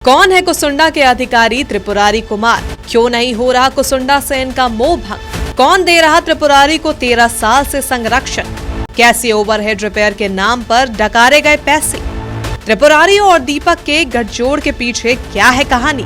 कौन है कुसुंडा के अधिकारी त्रिपुरारी कुमार? क्यों नहीं हो रहा कुसुंडा से इनका मोह भंग? कौन दे रहा त्रिपुरारी को 13 साल से संरक्षण? कैसे ओवरहेड रिपेयर के नाम पर डकारे गए पैसे? त्रिपुरारी और दीपक के गठजोड़ के पीछे क्या है कहानी?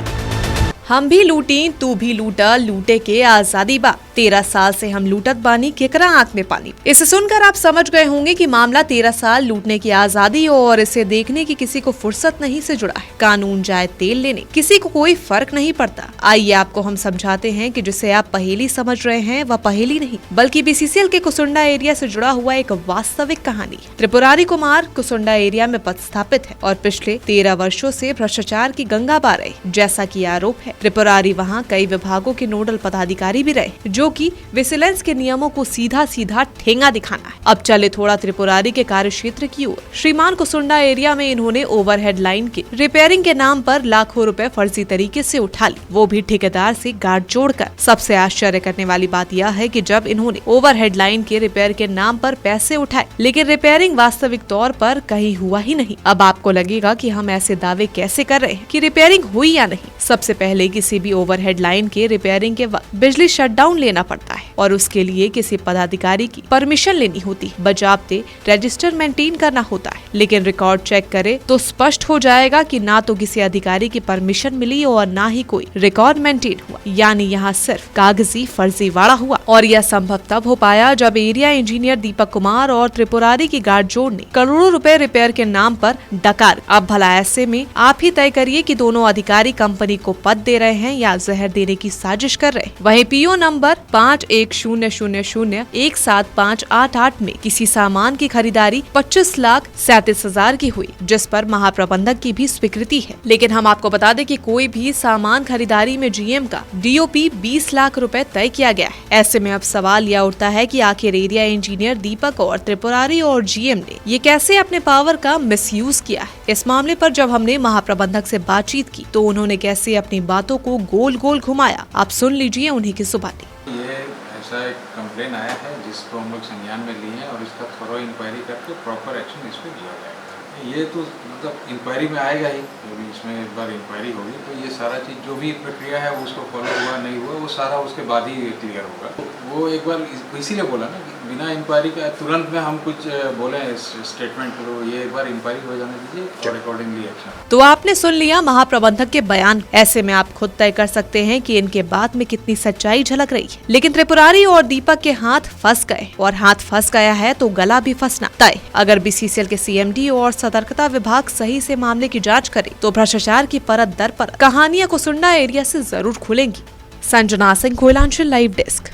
हम भी लूटी तू भी लूटा, लूटे के आजादी बा। 13 साल से हम लूटत बानी, केकरा आंख में पानी। इसे सुनकर आप समझ गए होंगे कि मामला 13 साल लूटने की आजादी और इसे देखने की किसी को फुर्सत नहीं से जुड़ा है। कानून जाए तेल लेने, किसी को कोई फर्क नहीं पड़ता। आइए आपको हम समझाते हैं कि जिसे आप पहेली समझ रहे हैं वह पहेली नहीं, बल्कि बीसीसीएल के कुसुंडा एरिया से जुड़ा हुआ एक वास्तविक कहानी। त्रिपुरारी कुमार कुसुंडा एरिया में पदस्थापित है और पिछले 13 वर्षों से भ्रष्टाचार की गंगा बहा रहे, जैसा की आरोप है। त्रिपुरारी वहाँ कई विभागों के नोडल पदाधिकारी भी रहे, जो कि विजिलेंस के नियमों को सीधा सीधा ठेंगा दिखाना है। अब चले थोड़ा त्रिपुरारी के कार्य क्षेत्र की ओर। श्रीमान कुसुंडा एरिया में इन्होंने ओवरहेड लाइन के रिपेयरिंग के नाम पर लाखों रुपए फर्जी तरीके से उठा ली, वो भी ठेकेदार से गांठ जोड़कर। सबसे आश्चर्य करने वाली बात यह है कि जब इन्होंने ओवरहेड लाइन के रिपेयर के नाम पर पैसे उठाए, लेकिन रिपेयरिंग वास्तविक तौर पर कहीं हुआ ही नहीं। अब आपको लगेगा कि हम ऐसे दावे कैसे कर रहे हैं कि रिपेयरिंग हुई या नहीं। सबसे पहले किसी भी ओवरहेड लाइन के रिपेयरिंग के वक्त बिजली शटडाउन लेना पड़ता है और उसके लिए किसी पदाधिकारी की परमिशन लेनी होती है। बजाबते रजिस्टर मेंटेन करना होता है, लेकिन रिकॉर्ड चेक करे तो स्पष्ट हो जाएगा कि ना तो किसी अधिकारी की परमिशन मिली और ना ही कोई रिकॉर्ड मेंटेन हुआ। यानी यहाँ सिर्फ कागजी फर्जीवाड़ा हुआ। और यह संभव तब हो पाया जब एरिया इंजीनियर दीपक कुमार और त्रिपुरारी की गाठजोड़ ने करोड़ों रुपए रिपेयर के नाम पर डकार। अब भला ऐसे में आप ही तय करिए कि दोनों अधिकारी कंपनी को पद दे रहे हैं या जहर देने की साजिश कर रहे हैं। वहीं पीओ नंबर 5100017588 में किसी सामान की खरीदारी 25,37,000 की हुई, जिस पर महाप्रबंधक की भी स्वीकृति है। लेकिन हम आपको बता दें कि कोई भी सामान खरीदारी में जीएम का डीओपी 20 लाख रुपए तय किया गया है। ऐसे में अब सवाल यह उठता है कि आखिर एरिया इंजीनियर दीपक और त्रिपुरारी और जीएम ने ये कैसे अपने पावर का मिसयूज किया है। इस मामले पर जब हमने महाप्रबंधक से बातचीत की तो उन्होंने कैसे अपनी बातों को गोल गोल घुमाया, आप सुन लीजिए उन्हीं की जुबानी। ये ऐसा एक कंप्लेन आया है जिसको हम लोग संज्ञान में लिए हैं और इसका थोड़ा इंक्वायरी करके प्रॉपर एक्शन इस पर लिया जाएगा। ये तो मतलब इंक्वायरी में आएगा ही, जो भी इसमें एक बार इंक्वायरी होगी तो ये सारा चीज़ जो भी प्रक्रिया है उसको फॉलो हुआ नहीं हुआ वो सारा उसके बाद ही क्लियर होगा। वो एक बार इसीलिए बोला ना कि बिना इंक्वायरी का तुरंत में हम कुछ बोले स्टेटमेंट करो, ये एक बार इंक्वायरी हो जाने दीजिए और अकॉर्डिंगली एक्शन। तो आपने सुन लिया महाप्रबंधक के बयान। ऐसे में आप खुद तय कर सकते हैं कि इनके बात में कितनी सच्चाई झलक रही है। लेकिन त्रिपुरारी और दीपक के हाथ फंस गए, और हाथ फंस गया है तो गला भी फंसना तय। अगर बीसीसीएल के सीएमडी और सतर्कता विभाग सही से मामले की जांच करे तो भ्रष्टाचार की परत दर पर कहानियां कुसुंडा एरिया से जरूर खुलेंगी। Sanjana Singh, Koylanchal live desk.